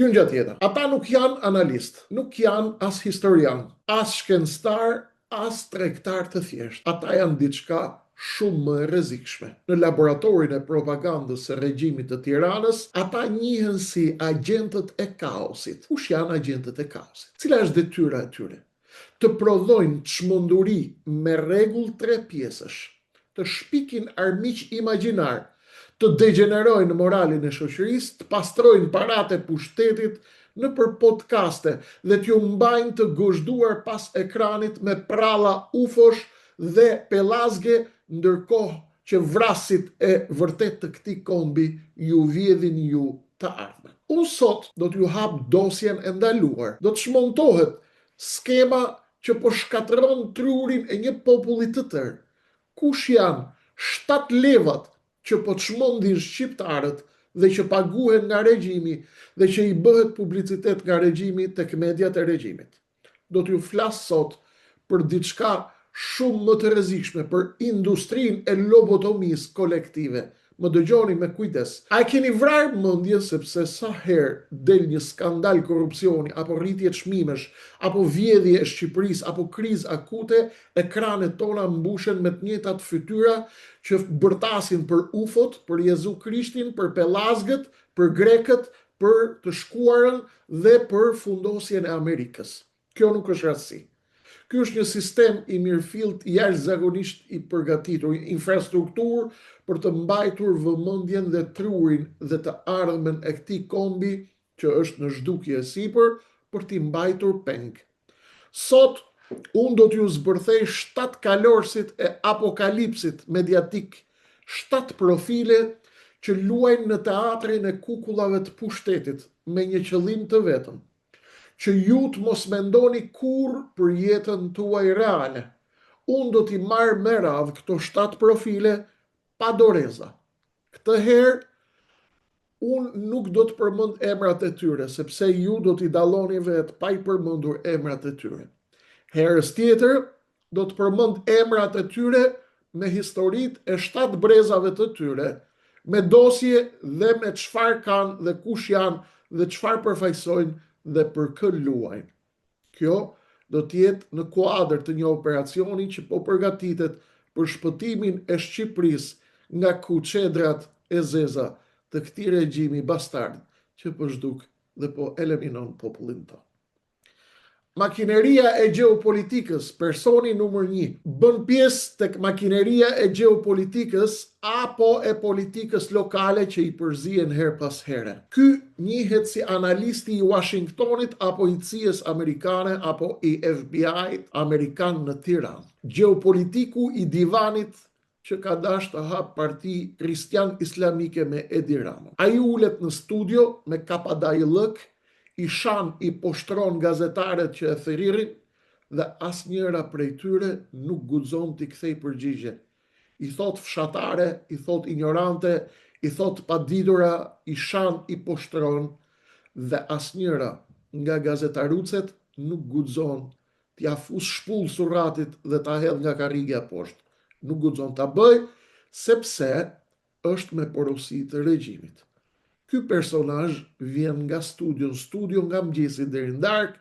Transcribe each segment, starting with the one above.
Kjo gjë tjetër. Ata nuk janë analist, nuk janë as historian, as shkencëtar, as tregtar të thjesht. Ata janë diçka shumë më e rrezikshme. Në laboratorin e propagandës së regjimit të Tiranës, ata njihen si agjentët e kaosit. Kush janë agjentët e kaosit? Cila është detyra e tyre? Të prodhojnë çmenduri me rregull 3 pjesësh, të shpikin armiq imagjinar, të degenerojnë moralin e shoqërisë, të pastrojnë paratë e pushtetit nëpër podcaste dhe t'ju mbajnë të gozhduar pas ekranit me pralla ufosh dhe pelazge, ndërkohë që vrasit e vërtet të këtij kombi ju vjedhin ju të ardhmen. Unë sot do t'ju hap dosjen e ndaluar. Do të shmontohet skema që po shkatërron trurin e një populli të tërë. Kush janë 7 levat që po të shmondin shqiptarët dhe që paguhen nga regjimi dhe që i bëhet publicitet nga regjimi tek mediat e regjimit. Do t'ju flas sot për diçka shumë më të rrezikshme, për industrinë e lobotomisë kolektive. Më dëgjoni me kujdes. A keni vrarë mendjen sepse sa herë del një skandal korrupsioni, apo rritje çmimesh, apo vjedhje e Shqipërisë, apo krizë akute, ekranet tona mbushen me të njëjtat fytyra që bërtasin për ufot, për Jezu Krishtin, për pelazgët, për grekët, për të shkuarën dhe për fundosjen e Amerikës. Kjo nuk është rastësi. Ky është një sistem i mirëfillt, jashtëzakonisht i përgatitur, infrastrukturë për të mbajtur vëmendjen dhe trurin dhe të ardhmen e këtij kombi që është në zhdukje e sipër për t'i mbajtur peng. Sot unë do t'ju zbërthej 7 kalorësit e apokalipsit mediatik, 7 profile që luajnë në teatrin e kukullave të pushtetit me një qëllim të vetëm, që ju të mos mendoni kur për jetën tuaj reale. Unë do t'i marrë me radhë këto 7 profile pa doreza. Këtë herë, unë nuk do të përmend emrat e tyre, sepse ju do t'i dalloni vetë pa i përmendur emrat e tyre. Herës tjetër, do të përmend emrat e tyre me historitë e 7 brezave të tyre, me dosje dhe me çfarë kanë dhe kush janë dhe çfarë përfaqësojnë dhe për kë luajnë. Kjo do t'jetë në kuadër të një operacioni që po përgatitet për shpëtimin e Shqipërisë nga kuçedrat e zeza të këtij regjimi bastard që po zhduk dhe po eliminon popullin tonë. Makineria e gjeopolitikës, personi numër 1, bën pjesë tek makineria e gjeopolitikës apo e politikës lokale që i përzihen her pas here. Ky njihet si analisti i Washingtonit apo i CIA-s amerikane apo i FBI-t amerikan në Tiranë. Gjeopolitiku i divanit që ka dash të hap parti kristian islamike me Edi Rama. Ai ulet në studio me kapadajllëk, i shan, i poshtron gazetaret që e thërririn dhe asnjëra prej tyre nuk guxon t'i kthej përgjigje. I thot fshatare, i thot ignorante, i thot paditura, i shan, i poshtron dhe asnjëra nga gazetarucet nuk guxon t'ia fus shpull surratit dhe ta hedh nga karrigja poshtë. Nuk guxon ta bëj sepse është me porosi të regjimit. Ky personazh vjen nga studio nga mëngjesi deri në darkë.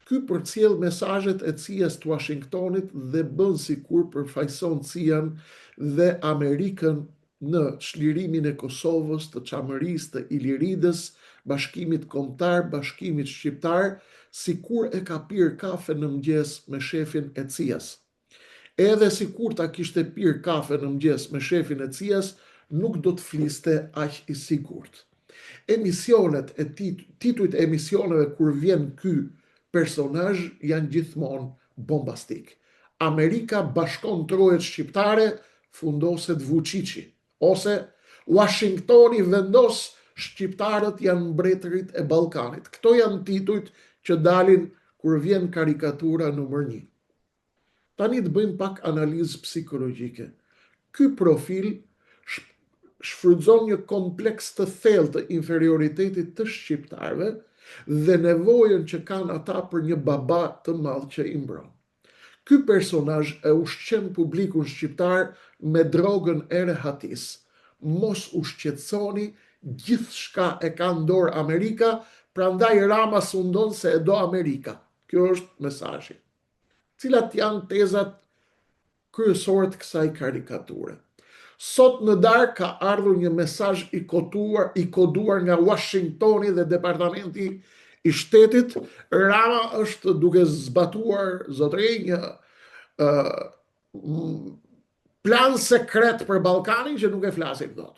Ky përcjell mesazhet e CIA-s të Washingtonit dhe bën sikur përfaqëson CIA-n dhe Amerikën në çlirimin e Kosovës, të Çamërisë, të Iliridës, Bashkimit Kombëtar, Bashkimit Shqiptar, sikur e ka pirë kafe në mëngjes me shefin e CIA-s. Edhe sikur ta kishte pirë kafe në mëngjes me shefin e CIA-s, nuk do të fliste aq i sigurt. Emisionet e titujt e emisioneve kur vjen ky personazh janë gjithmonë bombastik. Amerika bashkon trojet shqiptare, fundoset Vučići, ose Washingtoni vendos shqiptarët janë mbretërit e Ballkanit. Këto janë titujt që dalin kur vjen karikatura numër 1. Tani të bëjmë pak analizë psikologjike. Ky profil shfrytëzon një kompleks të thellë të inferioritetit të shqiptarëve dhe nevojën që kanë ata për një baba të madh që i mbron. Ky personazh e ushqen publikun shqiptar me drogën e rehatis. Mos u shqetësoni, gjithçka e ka në dorë Amerika prandaj Rama sundon se e do Amerika. Kjo është mesazhi. Cilat janë tezat kryesore të kësaj karikature? Sot në darkë ka ardhur një mesazh i koduar nga Washingtoni dhe Departamenti i Shtetit. Rama është duke zbatuar zotëri një plan sekret për Ballkanin që nuk e flasim dot.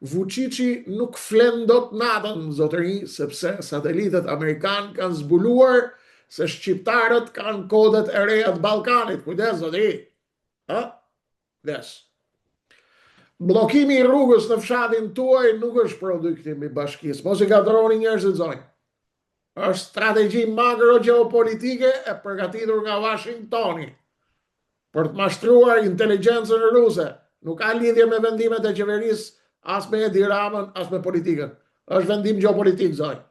Vučići nuk flen dot natën, zotëri, sepse satelitet amerikan kanë zbuluar se shqiptarët kanë kodet e reja të Ballkanit. Kujdes, zotëri. Kujdes. Bllokimi i rrugës në fshatin tuaj nuk është produktim i bashkisë. Mos i gatroni njerëzit zonjë. Është strategji makro-gjeopolitike e përgatitur nga Washingtoni për të mashtruar inteligjencën ruse. Nuk ka lidhje me vendimet e qeverisë, as me Edi Ramën, as me politikën. Është vendim gjeopolitik, zonjë.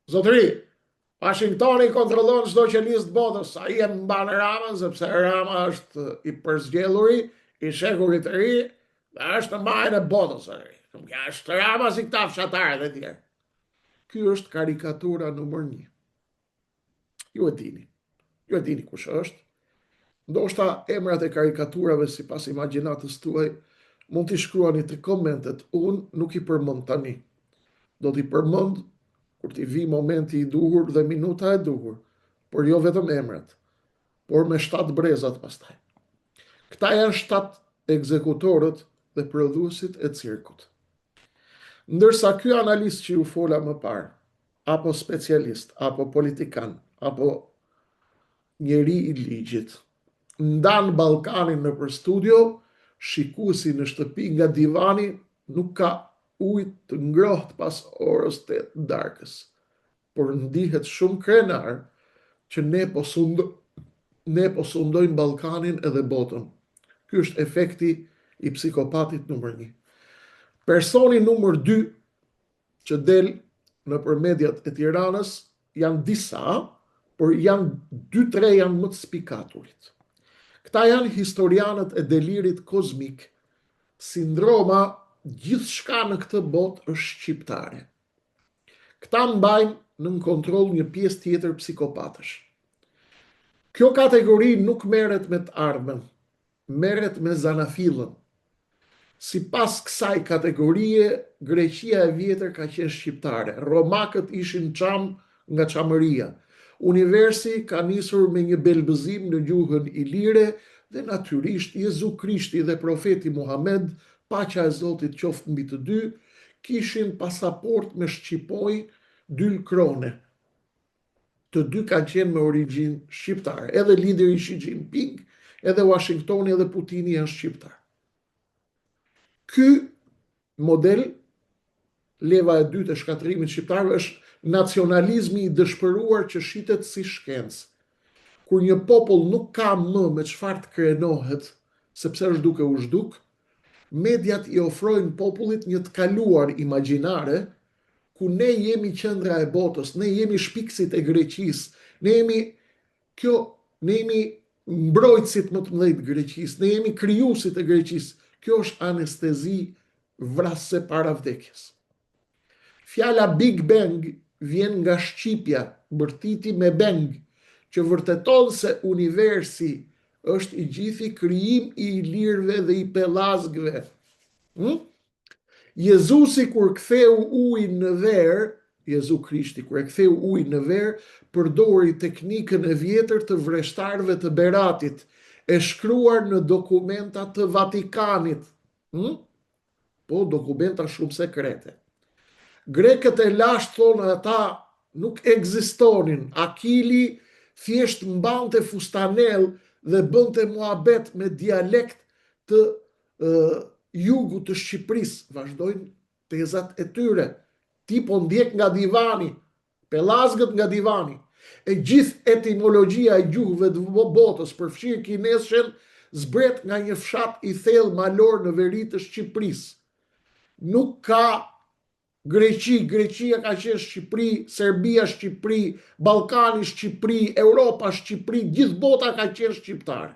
Zotëri, Washingtoni kontrollon çdo qenisë të botës. Ai e mban Ramën sepse Rama është i përzgjedhuri, i shekurit të ri, dhe është në majën e botës. Nuk është Rama si këta fshatarët e tjerë. Ky është karikatura numër 1. Ju e dini kush është. Ndoshta emrat e karikaturave sipas imagjinatës tuaj mund t'i shkruani të komentet. Unë nuk i përmend tani. Do t'i përmend kur t'i vi momenti i duhur dhe minuta e duhur, por jo vetëm emrat, por me 7 brezat pastaj. Këta janë 7 ekzekutorët dhe prodhuesit e cirkut. Ndërsa ky analist që ju fola më parë, apo specialist, apo politikan, apo njeri i ligjit, ndan Ballkanin nëpër studio, shikuesi në shtëpi nga divani nuk ka ujë të ngrohtë pas orës 8 darkës, por ndihet shumë krenar që ne po sundojmë Ballkanin edhe botën. Ky është efekti i psikopatit numër 1. Personi numër 2 që del nëpër mediat e Tiranës janë disa, por janë 2-3 janë më të spikaturit. Këta janë historianët e delirit kozmik. Sindroma gjithçka në këtë botë është shqiptare. Këta mbajnë nën kontroll një pjesë tjetër psikopatësh. Kjo kategori nuk merret me të ardhmen, merret me zanafillën. Sipas kësaj kategorie, Greqia e vjetër ka qenë shqiptare. Romakët ishin çam nga çamëria. Universi ka nisur me një belbëzim në gjuhën ilire dhe natyrisht Jezu Krishti dhe profeti Muhammed, paqja e Zotit qoftë mbi të dy, kishin pasaport me shqipoj dylkrone. Të dy kanë qenë me origjinë shqiptare. Edhe lideri Xi Jinping, edhe Washingtoni edhe Putini janë shqiptar. Ky model, leva e dytë e shkatërimit shqiptarëve, është nacionalizmi i dëshpëruar që shitet si shkencë. Kur një popull nuk ka më me çfarë të krenohet, sepse është duke u zhduk, mediat i ofrojnë popullit një të kaluar imagjinare, ku ne jemi qendra e botës, ne jemi shpikësit e Greqisë, ne jemi mbrojtësit më të mëdhenj të Greqisë, ne jemi krijuesit e Greqisë. Kjo është anestezi vrasëse para vdekjes. Fjala Big Bang vjen nga shqipja, bërtiti me beng, që vërteton se universi është i gjithi krijim i ilirëve dhe i pellazgëve. Jezusi kur ktheu ujin në verë, Jezu Krishti kur e ktheu ujin në verë, përdori teknikën e vjetër të vreshtarëve të Beratit, e shkruar në dokumenta të Vatikanit. Po, dokumenta shumë sekrete. Grekët e lashtë thonë ata nuk ekzistonin. Akili thjesht mbante fustanell dhe bënte muhabet me dialekt të jugut të Shqipërisë. Vazhdojnë tezat e tyre. Ti po ndjek nga divani, pellazgët nga divani. E gjithë etimologjia e gjuhëve të botës, përfshirë kineshen, zbret nga një fshat i thellë malor në veri të Shqipërisë. Nuk ka Greqi, Greqia ka qenë Shqipëri, Serbia Shqipëri, Ballkani Shqipëri, Europa Shqipëri, gjithë bota ka qenë shqiptare.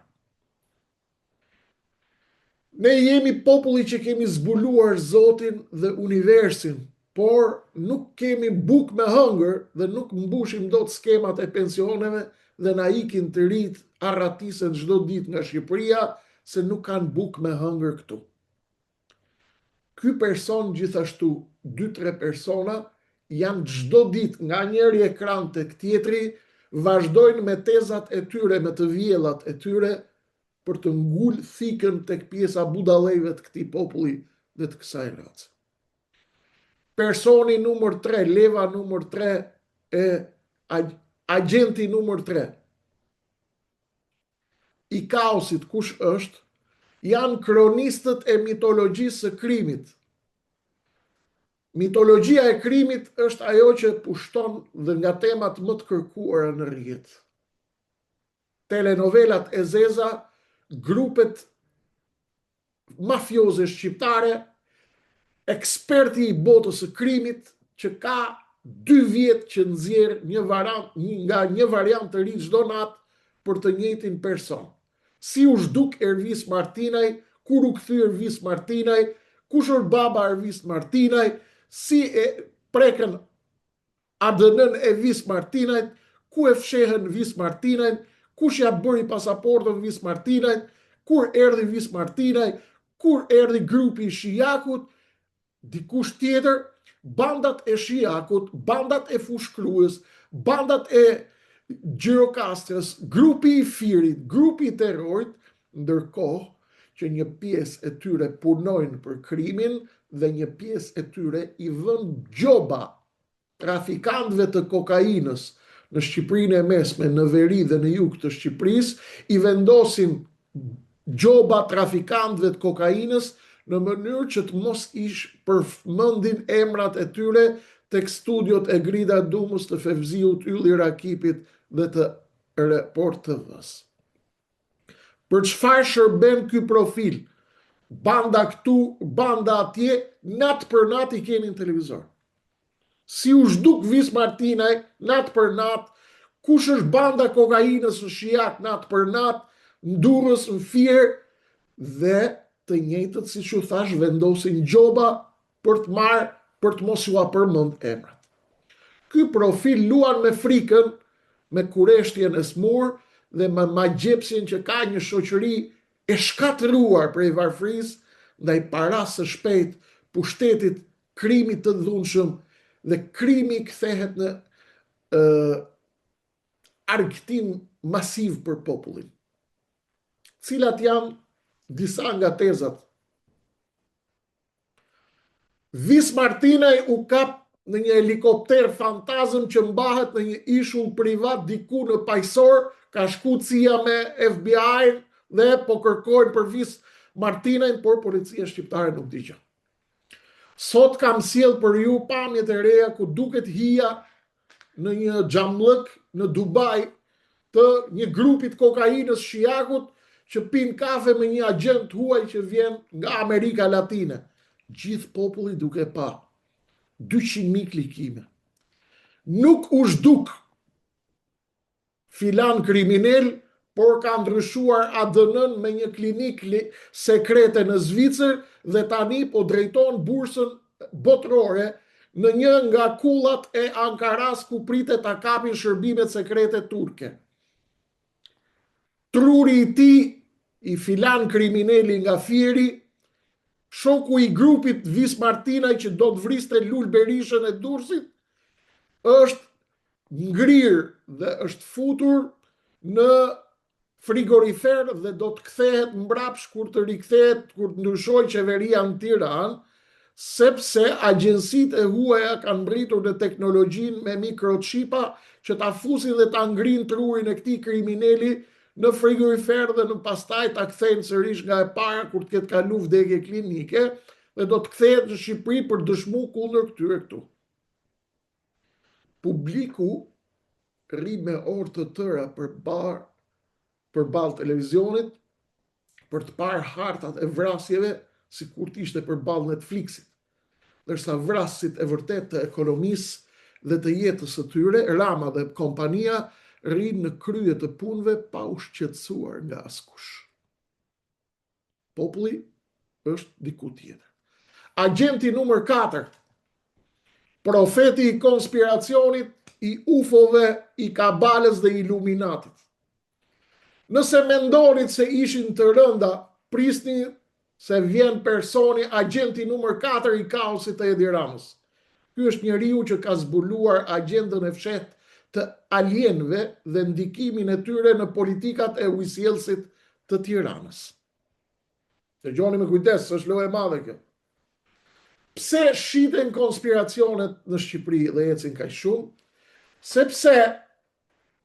Ne jemi populli që kemi zbuluar Zotin dhe universin, por nuk kemi buk me hëngër dhe nuk mbushim dot skemat e pensioneve dhe na ikin të rit arratisen çdo ditë nga Shqipëria se nuk kanë buk me hëngër këtu. Ky person gjithashtu 2-3 persona janë çdo ditë nga njëri ekran tek tjetri, vazhdojnë me tezat e tyre, me të vjellat e tyre për të ngul thikën tek pjesa budallëve të këtij populli dhe të kësaj race. Personi numër 3, leva numër 3 e agenti numër 3 i kaosit kush është? Janë kronistët e mitologjisë së krimit. Mitologjia e krimit është ajo që pushton dhe nga temat më të kërkuara në rrjet. Telenovelat e zeza, grupet mafioze shqiptare, eksperti i botës së krimit që ka 2 vjet që nxjerr nga një variant të ri çdo natë për të njëjtin person. Si u zhduk Ervis Martinaj, kur u kthy Ervis Martinaj, kush është baba Ervis Martinaj, si e prekën ADN-n e Vis Martinajt, ku e fshehën Vis Martinajt, kush ja bëri pasaportën Vis Martinajt, kur erdhi Vis Martinaj, kur erdhi grupi i Shijakut, dikush tjetër, bandat e Shijakut, bandat e Fushkruës, bandat e Gjirokastrës, grupi i Firit, grupi i terrorit, ndërkohë që një pjesë e tyre punojnë për krimin dhe një pjesë e tyre i vën gjoba trafikantëve të kokainës në Shqipërinë e Mesme, në veri dhe në jug të Shqipërisë, i vendosin gjoba trafikantëve të kokainës në mënyrë që të mos ish përmendin emrat e tyre tek studiot e Grida Dumës, të Fevziut, Ylli Rakipit dhe të Report TV-s. Për çfarë shërben ky profil? Banda këtu, banda atje, natë për natë i keni në televizor. Si u zhduk Vis Martinaj, natë për natë, kush është banda kokainës në Shijak, natë për natë, në Durrës, në Fier, dhe të njëjtët, siç u thash, vendosin gjoba për të marrë, për të mos u përmend emrat. Ky profil luan me frikën, me kureshtjen e smur dhe me magjepsin që ka një shoqëri e shkatëruar prej varfërisë ndaj parasë së shpejt, pushtetit, krimit të dhunshëm, dhe krimi kthehet në argëtim masiv për popullin. Cilat janë disa nga tezat? Vis Martinaj u kap në një helikopter fantazëm që mbahet në një ishull privat diku në Pajsor, ka shku CIA me FBI dhe po kërkojnë për Vis Martinaj, por policia shqiptare nuk di gjë. Sot kam sjell për ju pamjet e reja ku duket hija në një xhamllëk në Dubai të një grupit kokainës Shijakut që pin kafe me një agent huaj që vjen nga Amerika Latine. Gjithë populli duke pa 200.000 klikime. Nuk u zhduk filan kriminel, por ka ndryshuar ADN-n me një klinik sekrete në Zvicër dhe tani po drejton bursën botërore në një nga kullat e Ankaras ku pritet ta kapin shërbimet sekrete turke. Truri i tij, i filan krimineli nga Fieri, shoku i grupit Vis Martinaj që do të vriste Lul Berishën e Durrësit, është ngrirë dhe është futur në frigorifer dhe do të kthehet mbrapsht kur të rikthehet, kur të ndryshojë qeveria në Tiranë, sepse agjensitë e huaja kanë mbritur në teknologjinë me mikrochipa që ta fusin dhe ta ngrinë trurin e këtij krimineli në frigorifer dhe në pastaj ta kthejnë sërish nga e para kur të ketë kalu vdekje klinike dhe do të kthehet në Shqipëri për dëshmu kundër këtyre këtu. Publiku rri me orë të tëra përballë televizionit për të parë hartat e vrasjeve sikur të ishte përballë Netflixit. Ndërsa vrasësit e vërtet të ekonomisë dhe të jetës së tyre, Rama dhe kompania, rrinë në krye të punëve pa u shqetësuar nga askush. Populli është diku tjetër. Agenti numër 4 profeti i konspiracionit, i ufove, i kabales dhe iluminatit. Nëse mendonit se ishin të rënda, prisni se vjen personi, agenti numër 4 i kaosit të Edi Ramës. Ky është njeriu që ka zbuluar agendën e fshehtë të alienëve dhe ndikimin e tyre në politikat e ujësjellësit të Tiranës. Dëgjoni me kujdes, është lojë e madhe kjo. Pse shiten konspiracionet në Shqipëri dhe ecin kaq shumë? Sepse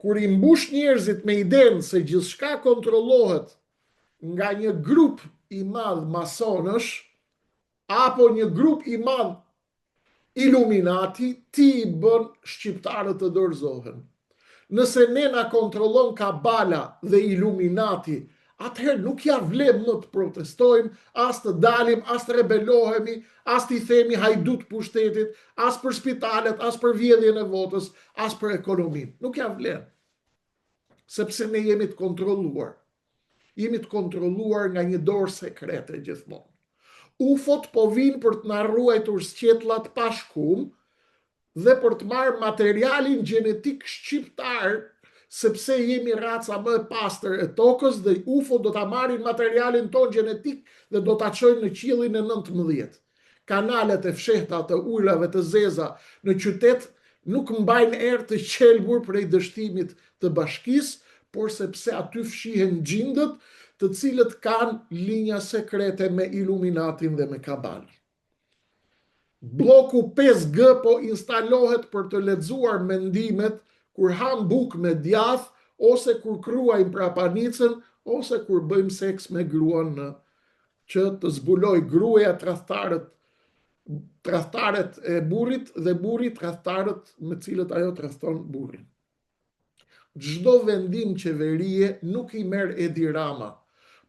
kur i mbush njerëzit me idenë se gjithçka kontrollohet nga një grup i madh masonësh apo një grup i madh iluminati, ti i bën shqiptarët të dorëzohen. Nëse ne na kontrollon kabala dhe iluminati, atëherë nuk ja vlen më të protestojmë, as të dalim, as të rebelohemi, as të i themi hajdut pushtetit, as për spitalet, as për vjedhjen e votës, as për ekonominë. Nuk ja vlen. Sepse ne jemi të kontrolluar. Jemi të kontrolluar nga një dorë sekrete gjithmonë. UFO-t po vinë për të na ruajtur sqetllat pa shkum dhe për të marrë materialin gjenetik shqiptar, sepse jemi raca më e pastër e tokës dhe UFO do ta marrin materialin ton gjenetik dhe do ta çojnë në qiellin e 19. Kanalet e fshehta të ujrave të zeza në qytet nuk mbajnë erë të qelbur prej dështimit të bashkisë, por sepse aty fshihen gjindët të cilët kanë linja sekrete me iluminatin dhe me kabalin. Bloku 5G po instalohet për të lexuar mendimet kur ham buk me djath, ose kur kruajmë prapanicën, ose kur bëjmë seks me gruan që të zbuloj gruaja tradhtaret e burrit dhe burri tradhtarët me cilët ajo tradhton burrin. Çdo vendim qeverie nuk i merr Edi Rama,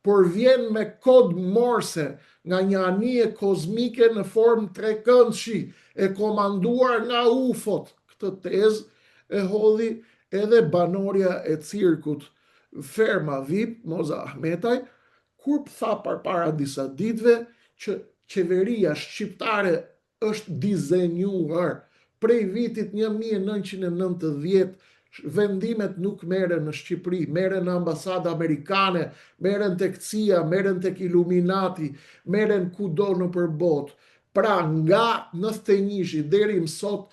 por vjen me kod morse nga një anije kozmike në formë trekëndshi e komanduar nga UFO-t. Këtë tezë e hodhi edhe banorja e cirkut Ferma VIP, Moza Ahmetaj, kur tha përpara disa ditëve që qeveria shqiptare është dizenjuar prej vitit 1990. Vendimet nuk merren në Shqipëri, merren në ambasada amerikane, merren tek CIA, merren tek Illuminati, merren kudo nëpër botë. Pra nga 91 deri më sot,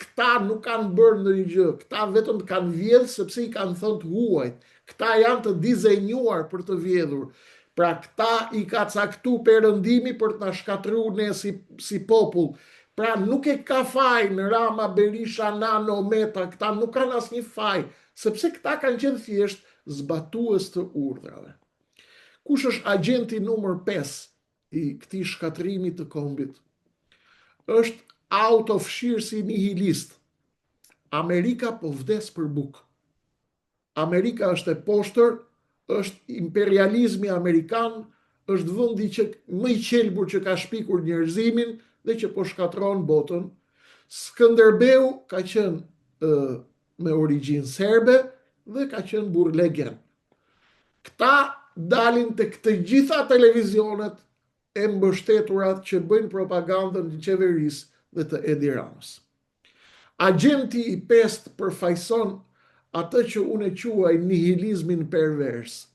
këta nuk kanë bërë ndonjë gjë, këta vetëm kanë vjedhur sepse i kanë thënë të huajt. Këta janë të dizenjuar për të vjedhur. Pra këta i ka caktuar Perëndimi për të na shkatruar ne si popull. Pra nuk e ka faj në Rama, Berisha, Nano, Meta, këta nuk kanë asnjë faj, sepse këta kanë qenë thjesht zbatues të urdhrave. Kush është agenti numër 5 i këtij shkatrimi të kombit? Është autofshirësi nihilist. Amerika po vdes për buk. Amerika është e poshtër, është imperializmi amerikan, është vendi që më i qelbur që ka shpikur njerëzimin dhe që po shkatron botën. Skënderbeu ka qenë me origjinë serbe dhe ka qenë burlegen. Këta dalin të këtë gjitha televizionet e mbështeturat që bëjnë propagandën të qeverisë dhe të Edi Ramës. Agenti i 5 përfaqëson atë që unë e quaj nihilizmin pervers.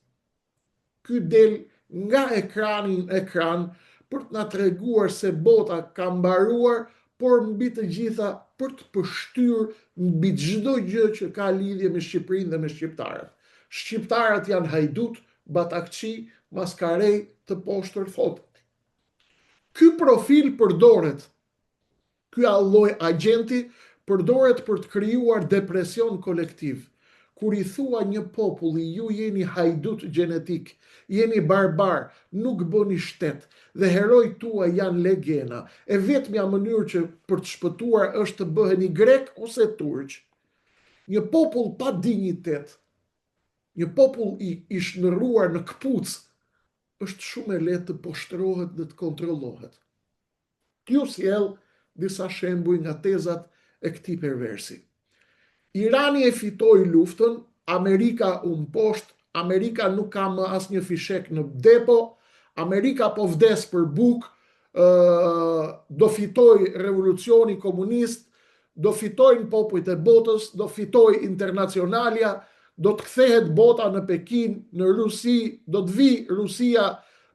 Ky del nga ekrani në ekran për të na treguar se bota ka mbaruar, por mbi të gjitha për të pështyr mbi çdo gjë që ka lidhje me Shqipërinë dhe me shqiptarët. Shqiptarët janë hajdut, batakçi, maskarej të poshtër thotë. Ky profil përdoret, ky lloj agenti përdoret për të krijuar depresion kolektiv. Kur i thua një populli, ju jeni hajdut gjenetik, jeni barbar, nuk bëni shtet, dhe herojt tuaj janë legena, e vetmja mënyrë që për të shpëtuar është të bëheni grek ose turq. Një popull pa dinjitet, një popull i shndërruar në këpucë, është shumë e lehtë të poshtrohet dhe të kontrollohet. T'ju sjell disa shembuj nga tezat e këtij perversi. Irani e fitoi luftën, Amerika u mposht, Amerika nuk ka më asnjë fishek në depo, Amerika po vdes për buk, do fitoj revolucioni komunist, do fitojnë popujt e botës, do fitoj internacionalja, do të kthehet bota në Pekin, në Rusi, do të vi Rusia,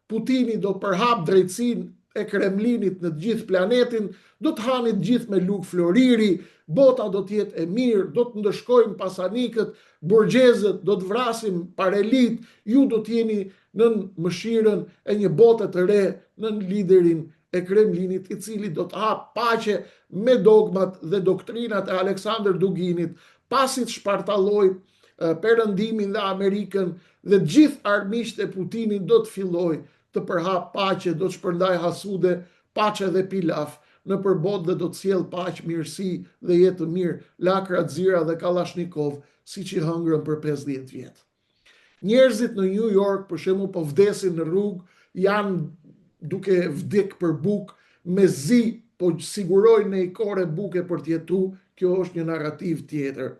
Putini do përhap drejtsin e Kremlinit në gjithë planetin, do të hanit gjithë me luk floriri, bota do t'jetë e mirë, do të ndëshkojmë pasanikët, burgjezët, do të vrasim parelit, ju do t'jeni në mëshirën e një bote të re, në liderin e Kremlinit, i cili do të hap paqe me dogmat dhe doktrinat e Aleksandr Duginit, pasi të shpartalloj Perëndimin dhe Amerikën dhe gjithë armiqtë e Putinit do të filloj të përhap paqe, do të shpërndaj hasude, paqe dhe pilaf në përbot dhe do të sjell paqe, mirësi dhe jetë të mirë, lakra, xira dhe kalashnikov, siç i hëngrën për 50 vjet. Njerëzit në New York, për shembull, po vdesin në rrugë, janë duke vdek për bukë, me zi, po sigurojnë në i kore buke për t'jetu, kjo është një narrativ tjetër.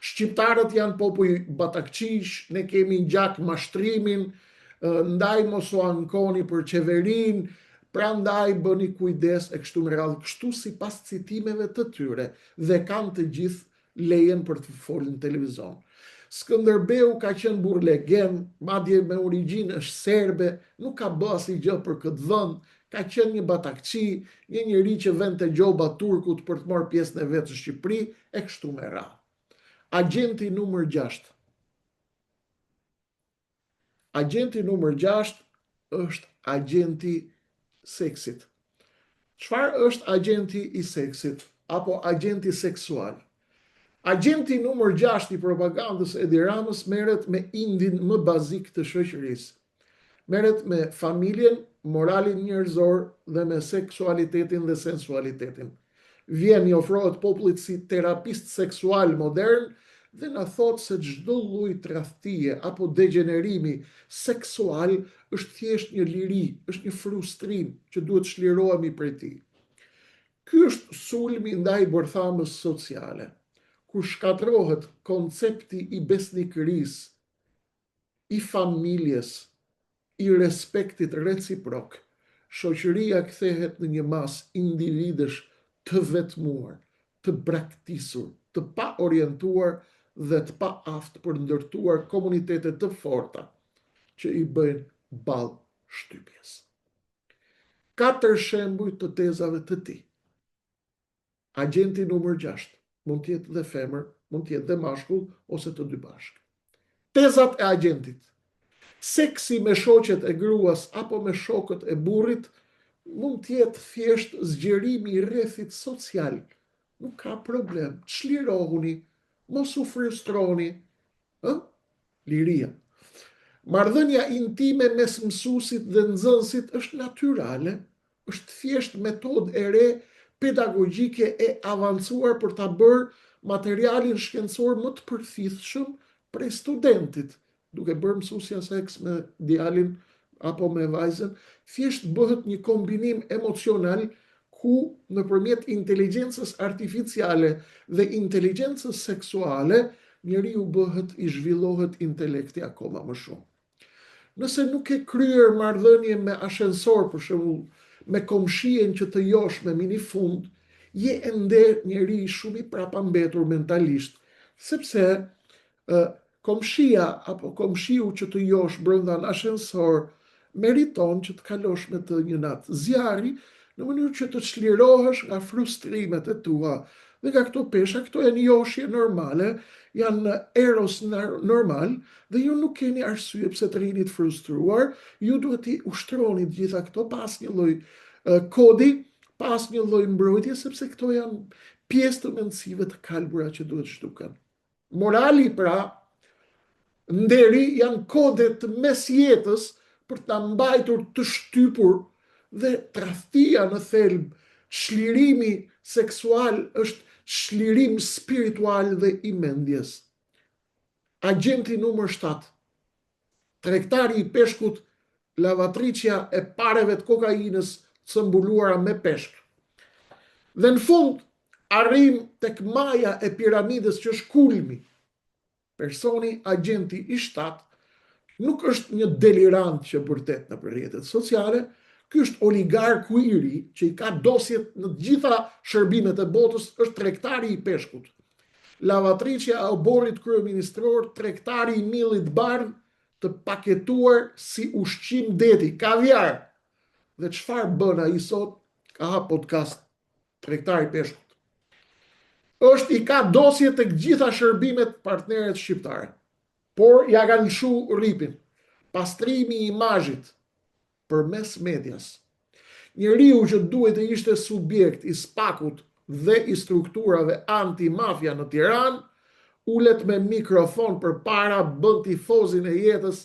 Shqiptarët janë popull batakqish, ne kemi gjak mashtrimin, ndaj mos u ankoni për qeverin, pra ndaj bëni kujdes e kështu me radhë, kështu si pas citimeve të tyre, dhe kanë të gjithë lejen për të folën në televizon. Skënderbeu ka qenë burr legend, madje me origjinë është serbe, nuk ka bë asgjë për këtë vend, ka qenë një batakçi, një njeri që vend të gjoba turkut për të marrë pjesën e vet në Shqipëri e kështu me radhë. Agenti numër 6. Agenti numër 6 është agenti seksit. Çfarë është agenti i seksit apo agenti seksual? Agenti numër 6 i propagandës Edi Ramës merret me indin më bazik të shoqërisë. Merret me familjen, moralin njerëzor dhe me seksualitetin dhe sensualitetin. Vjen i ofrohet popullit si terapist seksual modern dhe na thot se çdo lloj tradhtie apo degenerimi seksual është thjesht një liri, është një frustrim që duhet çlirohemi prej tij. Ky është sulmi ndaj bërthamës sociale, ku shkatrohet koncepti i besnikërisë, i familjes, i respektit reciprok. Shoqëria kthehet në një masë individësh të vetmuar, të braktisur, të pa orientuar dhe të pa aftë për ndërtuar komunitete të forta që i bëjnë ballë shtypjes. 4 shembuj të tezave të tij. Agenti numër 6 mund të jetë dhe femër, mund të jetë dhe mashkull ose të dy bashkë. Tezat e agentit. Seksi me shoqet e gruas apo me shokët e burrit mund të jetë thjesht zgjerimi i rrethit social. Nuk ka problem, çlirohuni, mos u frustroni. Liria. Marrëdhënia intime mes mësuesit dhe nxënësit është natyrale, është thjesht metodë e re pedagogjike e avancuar për ta bërë materialin shkencor më të përfitshëm prej studentit, duke bërë mësuesja seks me djalin apo me vajzën, thjesht bëhet një kombinim emocional ku nëpërmjet inteligjencës artificiale dhe inteligjencës seksuale, njeriu bëhet i zhvillohet intelekti akoma më shumë. Nëse nuk e kryer marrëdhënie me ashensor, për shembull, me komshien që të josh me minifund, je ende njeri shumë i prapambetur mentalisht, sepse komshia apo komshiu që të josh brenda në ashensor meriton që të kalosh me të një natë zjarri në mënyrë që të çlirohesh nga frustrimet e tua dhe nga këto pesha. Këto janë joshje normale, janë eros normal dhe ju nuk keni arsye pse të rini të frustruar, ju duhet i ushtroni gjitha këto pas një lloj kodi, pas një lloj mbrojtje, sepse këto janë pjesë të mendësive të kalbura që duhet zhduken. Morali pra, nderi janë kode të mesjetës për ta mbajtur të shtypur dhe tradhtia në thelb, çlirimi seksual është çlirim spiritual dhe i mendjes. Agenti numër 7. Tregtari i peshkut, lavatriçja e pareve të kokainës së mbuluara me peshk. Dhe në fund arrim tek maja e piramidës që është kulmi. Personi agenti i 7 nuk është një delirant që bërtet në rrjetet sociale, Ky është oligarku i ri që i ka dosjet në të gjitha shërbimet e botës, është tregtari i peshkut. Lavatriçja e oborrit kryeministror, tregtari i millit bardh të paketuar si ushqim deti, kaviar. Dhe çfarë bën ai sot? Ka hap podcast, tregtari i peshkut. I ka dosje të gjitha shërbimet partnerët shqiptare. Por ja kanë lëshu rripin. Pastrimi i imazhit përmes medias. Njeriu që duhet të ishte subjekt i spakut dhe i strukturave anti-mafia në Tiranë, ulet me mikrofon përpara, bën tifozin e jetës,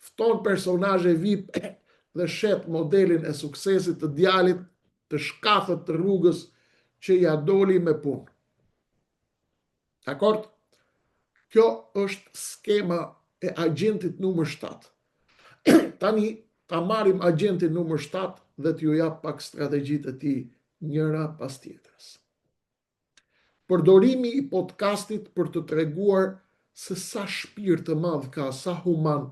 fton personazhe VIP dhe shet modelin e suksesit të djalit të shkathët të rrugës që ja doli me punë. Dakord? Kjo është skema e agentit numër 7. Tani ta marrim agentin numër 7 dhe t'ju jap pak strategjitë e tij njëra pas tjetrës. Përdorimi i podcastit për të treguar se sa shpirt të madh ka, sa human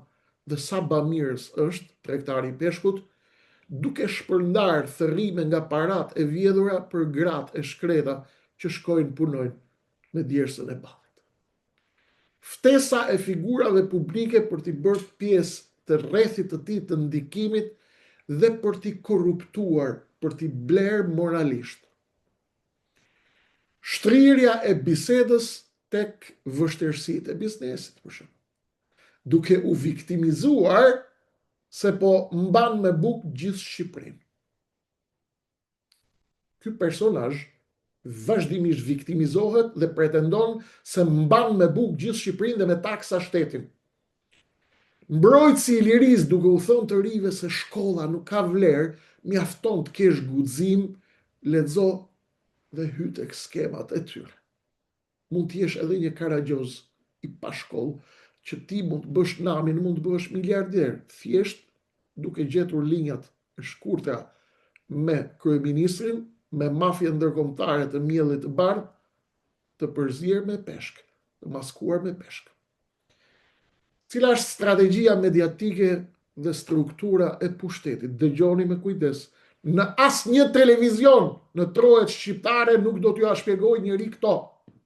dhe sa bamirës është tregtari i peshkut, duke shpërndar thërrime nga parat e vjedhura për gratë e shkreta që shkojnë punojnë me djersën e ballit. Ftesa e figurave publike për t'i bërë pjesë të rrethit të tij të ndikimit dhe për t'i korruptuar, për t'i blerë moralisht. Shtrirja e bisedës tek vështirësitë e biznesit, për shembull, duke u viktimizuar se po mban me bukë gjithë Shqipërinë. Ky personazh vazhdimisht viktimizohet dhe pretendon se mban me bukë gjithë Shqipërinë dhe me taksa shtetin. Mbrojtësi i lirisë duke u thënë të rive se shkolla nuk ka vlerë, mjafton të kesh guxim, lexo dhe hy tek skemat e tyre. Mund të jesh edhe një karagjoz i pa shkollë, që ti mund të bësh namin, mund të bësh miliarder, thjesht duke gjetur linjat e shkurtra me kryeministrin, me mafjen ndërkombëtare të miellit të bardh, të përzier me peshk, të maskuar me peshk. Cila është strategjia mediatike dhe struktura e pushtetit? Dëgjoni me kujdes. Në asnjë televizion në trojet shqiptare nuk do t'ju shpjegoj njëri këto.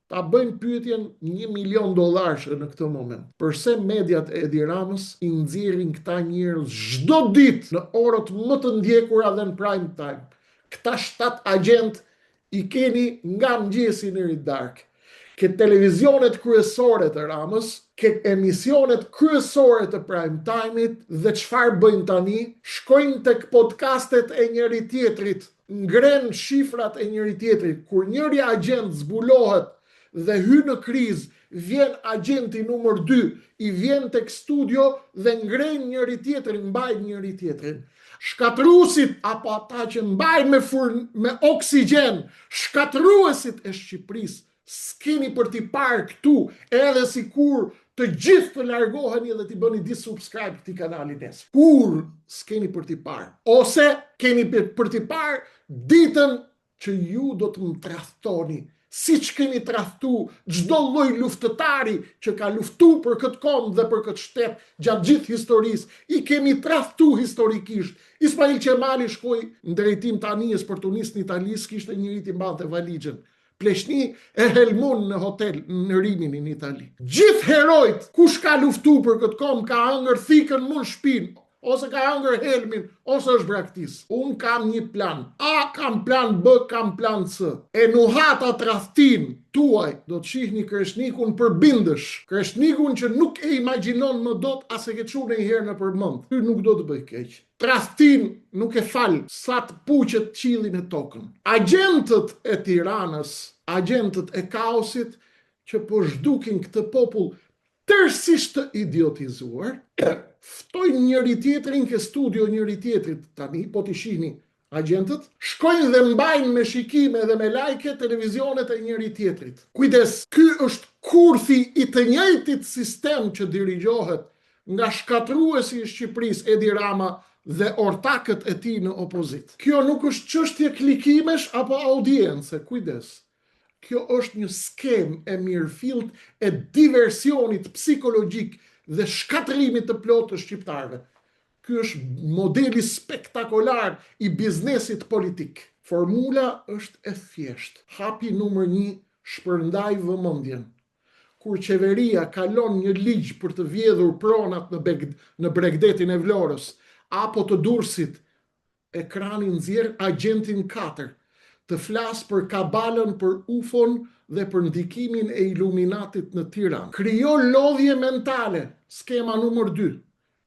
Ta bëjnë pyetjen $1 milion në këtë moment. Përse mediat e Edi Ramës i nxjerrin këta njerëz çdo ditë në orët më të ndjekura dhe në prime time? Këta 7 agent i keni nga mëngjesi në darkë. Ke televizionet kryesore të Ramës, ke emisionet kryesore të prime time-it dhe çfarë bëjnë tani? Shkojnë tek podcastet e njëri tjetrit, ngren shifrat e njëri tjetrit. Kur njëri agent zbulohet dhe hyn në krizë, vjen agenti numër 2, i vjen tek studio dhe ngren njëri tjetrin, mbajnë njëri tjetrin. Shkatruesit apo ata që mbajnë me oksigjen, shkatruesit e Shqipërisë, s'keni për t'i parë këtu, edhe sikur të gjithë të largoheni dhe t'i bëni disubscribe këtij kanali nesër. Kur s'keni për t'i parë? Ose keni për t'i parë ditën që ju do të më tradhtoni, siç keni tradhtu çdo lloj luftëtari që ka luftu për këtë kombë dhe për këtë shtet gjatë gjithë historisë. I kemi tradhtu historikisht. Ismail Qemali shkoi në drejtim të Anijës për të nisë në Itali, kishte njëri që mbante valixhen. Pleshni e Helmun në hotel në Rimin në Itali. Gjithë herojt, kush ka luftu për këtë kombë, ka hëngër thikën mund shpinë, ose ka hëngër helmin, ose është braktis. Unë kam një plan. A kam plan B, kam plan C. E nuhata tradhtin tuaj do të shihni Kreshnikun përbindësh. Kreshnikun që nuk e imagjinon më dot as e ke çuar ndonjëherë në përmend. Ky nuk do të bëj keq. Tradhtin nuk e fal sa të puqet qiellin e tokën. Agentët e Tiranës, agentët e kaosit që po zhdukin këtë popull tërësisht të idiotizuar, ftojnë njëri tjetrin ke studio njëri tjetrit. Tani po t'i shihni agentët, shkojnë dhe mbajnë me shikime dhe me like televizionet e njëri tjetrit. Kujdes, ky është kurthi i të njëjtit sistem që dirigjohet nga shkatruesi i Shqipërisë Edi Rama dhe ortakët e tij në opozit. Kjo nuk është çështje klikimesh apo audience, kujdes. Kjo është një skem e mirëfillt e diversionit psikologjik dhe shkatërimit të plotë të shqiptarëve. Ky është modeli spektakolar i biznesit politik. Formula është e thjeshtë. Hapi numër 1, shpërndaj vëmendjen. Kur qeveria kalon një ligj për të vjedhur pronat në Bregdetin e Vlorës, apo të Durrësit, ekrani nxjerr agentin 4, të flas për kabalën, për UFO-n dhe për ndikimin e Iluminatit në Tiranë. Krijo lodhje mentale, skema numër 2.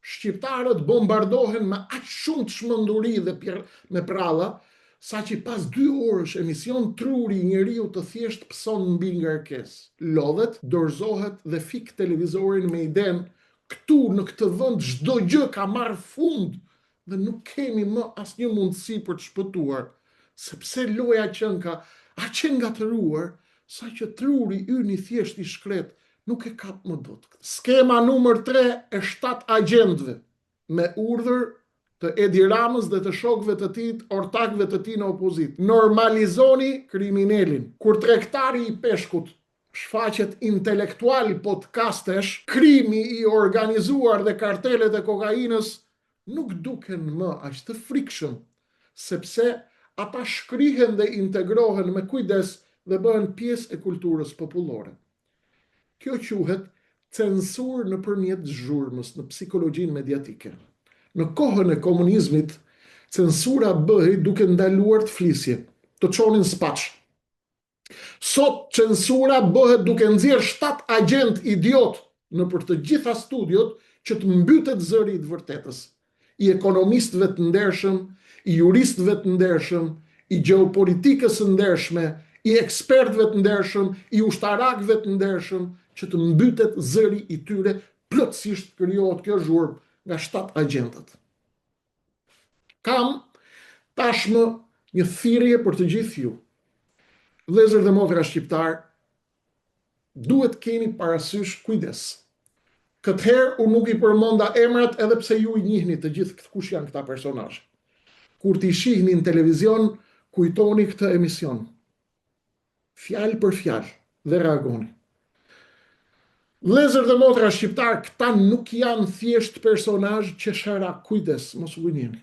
Shqiptarët bombardohen me aq shumë çmenduri dhe me pralla, sa që pas 2 orësh emision truri i njeriu të thjesht pson mbi ngarkesë. Lodhet, dorëzohet dhe fik televizorin me idenë këtu në këtë vend çdo gjë ka marrë fund dhe nuk kemi më asnjë mundësi për të shpëtuar, sepse loja qënka aq e ngatëruar sa që truri ynë i thjesht i shkret nuk e kap më dot. Skema numër 3 e 7 agentëve me urdhër të Edi Ramës dhe të shokëve të tij, ortakëve të tij në opozit. Normalizoni kriminalin. Kur tregtari i peshkut shfaqet intelektual podcastesh, krimi i organizuar dhe kartelet e kokainës nuk duken më aq të frikshëm, sepse ata shkrihen dhe integrohen me kujdes dhe bëhen pjesë e kulturës popullore. Kjo quhet censur nëpërmjet zhurmës në psikologjinë mediatike. Në kohën e komunizmit, censura bëhej duke ndaluar të flisje, të çonin spaç. Sot censura bëhet duke nxjerr 7 agent idiot nëpër të gjitha studiot që të mbytet zëri i të vërtetës, i ekonomistëve të ndershëm, i juristëve të ndershëm, i gjeopolitikës së ndershme, i ekspertëve të ndershëm, i ushtarakëve të ndershëm, që të mbytet zëri i tyre, plotësisht krijohet kjo zhurmë nga 7 agentët. Kam tashmë një thirrje për të gjithë ju. Vëllezër dhe motra shqiptar, duhet keni parasysh kujdes. Këtë herë unë nuk i përmenda emrat edhe pse ju i njihni të gjithë kush janë këta personazhe. Kur t'i shihni në televizion, kujtoni këtë emision. Fjalë për fjalë dhe reagoni. Vëllezër dhe motra shqiptar, këta nuk janë thjesht personazh që shara, kujdes, mos u gënjeni,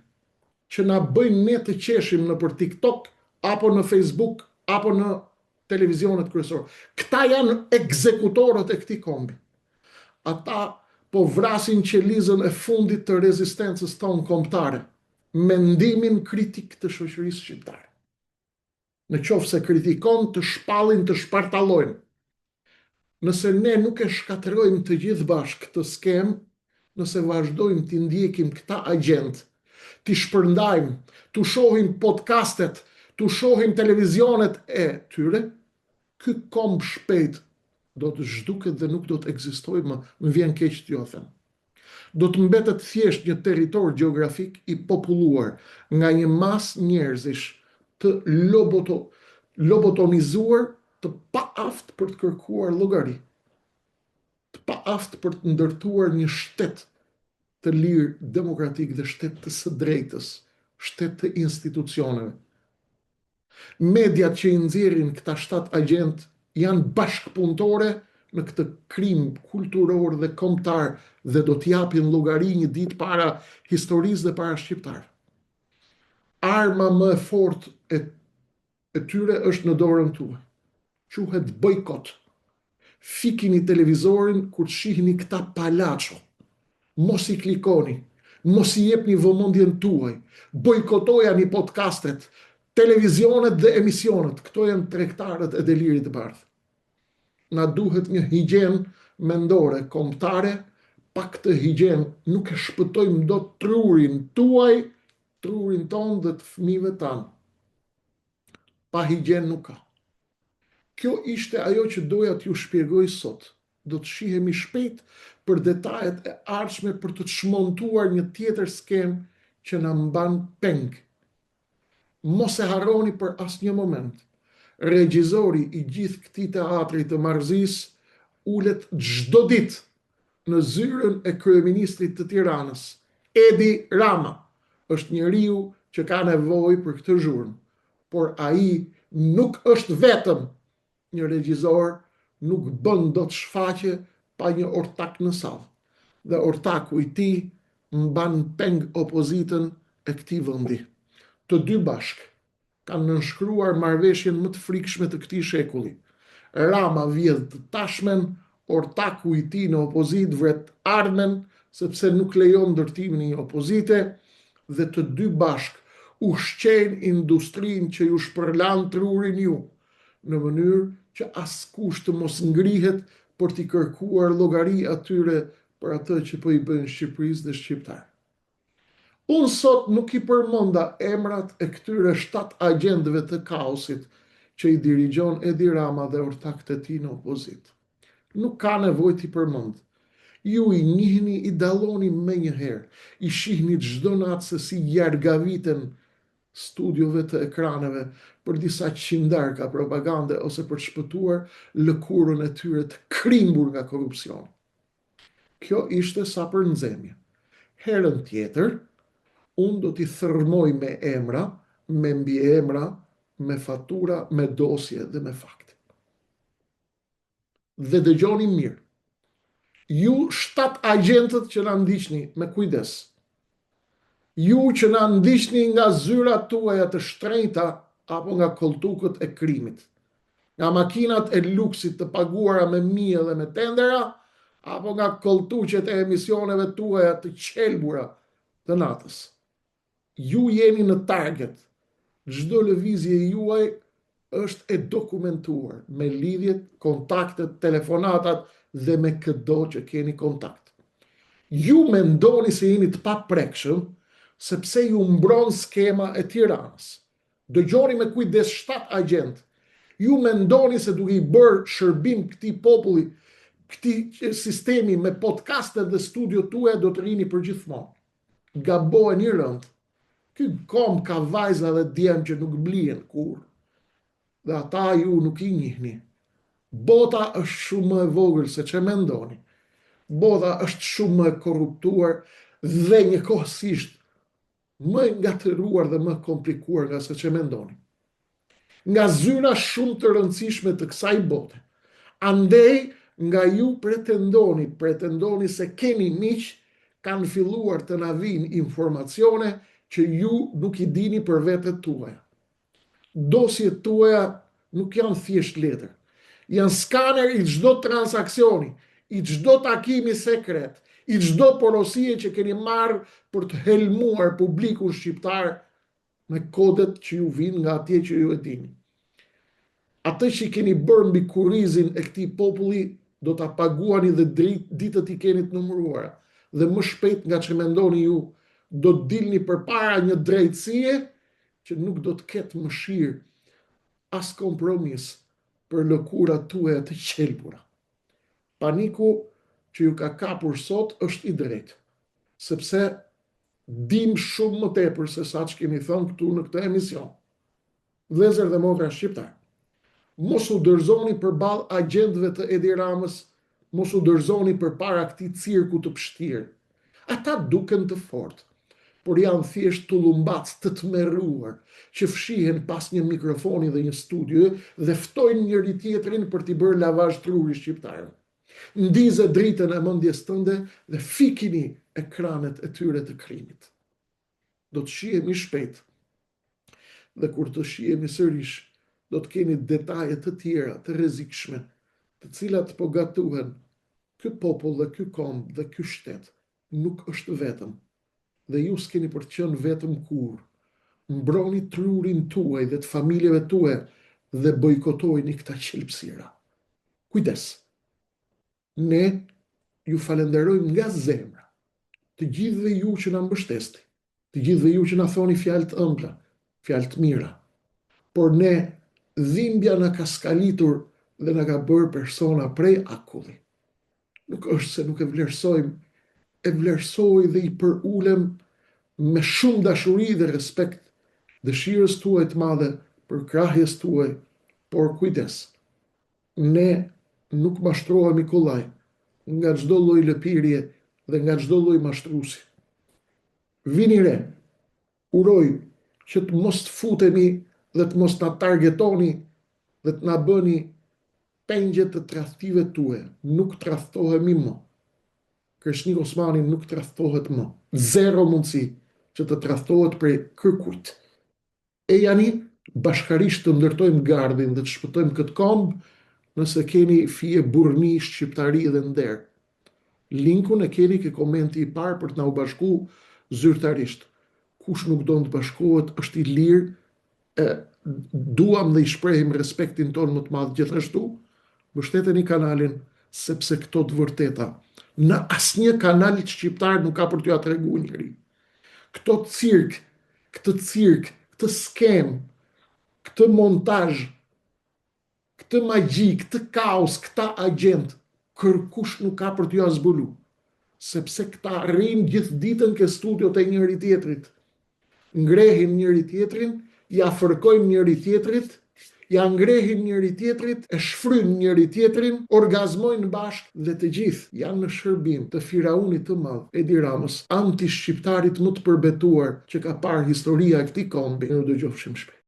që na bëjnë ne të qeshim nëpër TikTok apo në Facebook apo në televizionet kryesorë. Këta janë ekzekutorët e këtij kombi. Ata po vrasin qelizën e fundit të rezistencës tonë kombëtare, mendimin kritik të shoqërisë shqiptare. Në qoftë se kritikon, të shpallin, të shpartallojnë. Nëse ne nuk e shkatërrojmë të gjithë bashkë këtë skemë, nëse vazhdojmë t'i ndjekim këta agent, t'i shpërndajmë, t'u shohim podcastet, t'u shohim televizionet e tyre, ky komb shpejt do të zhduket dhe nuk do të ekzistojë më, më vjen keq t'ju them. Do të mbetet thjesht një territor gjeografik i populluar nga një masë njerëzish të lobotomizuar, të paaft për të kërkuar llogari, të paaft për të ndërtuar një shtet të lirë, demokratik dhe shtet të së drejtës, shtet të institucioneve. Mediat që i nxjerrin këta 7 agent janë bashkëpunëtore në këtë krim kulturor dhe kombëtar dhe do t'japin llogari një ditë para historisë dhe para shqiptarëve. Arma më e fortë e tyre është në dorën tuaj. Quhet bojkot. Fikini televizorin kur të shihni këta palaço. Mos i klikoni, mos i jepni vëmendjen tuaj. Bojkotojani podcastet, televizionet dhe emisionet. Këto janë tregtarët e delirit të bardhë. Na duhet një higjen mendore kombëtare, pa këtë higjen nuk e shpëtojmë dot trurin tuaj, trurin ton dhe të fëmijëve tanë. Pa higjen nuk ka. Kjo ishte ajo që doja t'ju shpjegoj sot. Do të shihemi shpejt për detajet e ardhshme për të çmontuar një tjetër skemë që na mban peng. Mos e harroni për asnjë moment. Regjizori i gjithë këtij teatri të marrëzisë ulet çdo ditë në zyrën e kryeministrit të Tiranës. Edi Rama është njeriu që ka nevojë për këtë zhurmë, por ai nuk është vetëm një regjizor, nuk bën dot shfaqje pa një ortak në sallë. Dhe ortaku i tij mban peng opozitën e këtij vendi. Të dy bashk kanë nënshkruar marrëveshjen më të frikshme të këtij shekulli. Rama vjedh të tashmen, ortaku i tij në opozitë vret armen sepse nuk lejon ndërtimin e një opozite, dhe të dy bashk ushqejnë industrinë që ju shpërlan trurin ju, në mënyrë që askush të mos ngrihet për t'i kërkuar llogari atyre për atë që po i bëjnë Shqipërisë dhe shqiptarë. Unë sot nuk i përmenda emrat e këtyre 7 agjentëve të kaosit që i dirigjon Edi Rama dhe ortakët e tij në opozitë. Nuk ka nevojë t'i përmend. Ju i njihni, i dalloni me njëherë, i shihni çdo natë se si jargaviten studiove të ekraneve për disa qindarka propagande ose për të shpëtuar lëkurën e tyre të krimbur nga korrupsioni. Kjo ishte sa për nxemje. Herën tjetër, unë do t'i thërmoj me emra, me mbiemra, me fatura, me dosje dhe me fakte. Dhe dëgjoni mirë. Ju 7 agjentët që na ndiqni me kujdes. Ju që na ndiqni nga zyrat tuaja të shtrenjta apo nga koltukët e krimit. Nga makinat e luksit të paguara me mije dhe me tendera, apo nga koltuqet e emisioneve tuaja të qelbura të natës. Ju jeni në target. Çdo lëvizje juaj është e dokumentuar me lidhjet, kontaktet, telefonatat dhe me çdo që keni kontakt. Ju mendoni se jeni të paprekshëm sepse ju mbron skema e Tiranës. Dëgjoni me kujdes 7 agent. Ju mendoni se duke i bërë shërbim këtij populli, këtij sistemi me podcastet dhe studio tuaja do të rini përgjithmonë. Gaboheni rënd. Ky kom ka vajza dhe djem që nuk blihen kur. Dhe ata ju nuk i njihni. Bota është shumë më e vogël se që mendoni. Bota është shumë më e korruptuar dhe njëkohësisht më ngatëruar dhe më komplikuar nga se që mendoni. Nga zyra shumë të rëndësishme të kësaj bote. Andej nga ju pretendoni se keni miq, kanë filluar të na vinë informacione që ju nuk i dini për vetet tuaja. Dosjet tuaja nuk janë thjesht letër. Janë skaner i çdo transaksioni, i çdo takimi sekret, i çdo porosie që keni marrë për të helmuar publikun shqiptar me kodet që ju vinë nga atje që ju e dini. Atë që keni bërë mbi kurrizin e këtij populli do ta paguani dhe ditët i keni të numëruara. Dhe më shpejt nga që mendoni ju, do të dilni përpara një drejtësie që nuk do të ketë mëshirë as kompromis për lëkurat tuaja të qelbura. Paniku që ju ka kapur sot është i drejtë, sepse dim shumë më tepër se sa që kemi thënë këtu në këtë emision. Vëllezër dhe motra shqiptar, mos u dorëzoni përballë agjentëve të Edi Ramës, mos u dorëzoni përpara këtij cirku të pështirë. Ata duken të fortë, por janë thjesht tullumbac të tmerruar që fshihen pas një mikrofoni dhe një studio dhe ftojnë njëri tjetrin për t'i bërë lavazh truri shqiptarëve. Ndize dritën e mendjes tënde dhe fikini ekranet e tyre të krimit. Do të shihemi shpejt. Dhe kur të shihemi sërish, do të keni detaje të tjera të rrezikshme, të cilat po gatuhen. Ky popull dhe ky kombë dhe ky shtet nuk është vetëm. Dhe ju s'keni për të qenë vetëm kur. Mbroni trurin tuaj dhe të familjeve tuaja dhe bojkotojni këta qelpsira. Kujdes. Ne ju falenderojmë nga zemra, të gjithëve ju që na mbështesni, të gjithëve ju që na thoni fjalë të ëmbla, fjalë të mira. Por ne dhimbja na ka skalitur dhe na ka bërë persona prej akulli. Nuk është se nuk e vlerësojmë, e vlerësoj dhe i përulem me shumë dashuri dhe respekt dëshirës tuaj të madhe për krahjes tuaj, por kujdes. Ne nuk mashtrohemi kollaj nga çdo lloj lëpirje dhe nga çdo lloj mashtruesi. Vini re, uroj që të mos të futemi dhe të mos na targetoni dhe të na bëni pengje të tradhtive tuaja. Nuk tradhtohemi më. Kreshnik Osmani nuk tradhtohet më. Zero mundësi që të tradhtohet prej kërkujt. E jani bashkarisht të ndërtojmë gardin dhe të shpëtojmë këtë kombë nëse keni fije burrni, shqiptari dhe nder. Linkun e keni ke komenti i parë për të na u bashku zyrtarisht. Kush nuk do të bashkohet është i lirë, duam dhe i shprehim respektin tonë më të madh gjithashtu. Mbështeteni kanalin sepse këto të vërteta në asnjë kanal shqiptar nuk ka për t'ju tregu njëri. Këtë cirk, këtë skem, këtë montazh, këtë magji, këtë kaos, këta agent, kërkush nuk ka për t'ju zbulu. Sepse këta rrin gjithë ditën ke studiot e njëri tjetrit. Ngrehin njëri tjetrin, ja fërkojnë njëri tjetrit, ja ngrehin njëri tjetrit, e shfryn njëri tjetrin, orgazmojnë bashkë dhe të gjithë janë në shërbim të firaunit të madh, Edi Ramës, anti-shqiptarit më të përbetuar që ka parë historia e këtij kombi. Ne u dëgjofshim shpejt.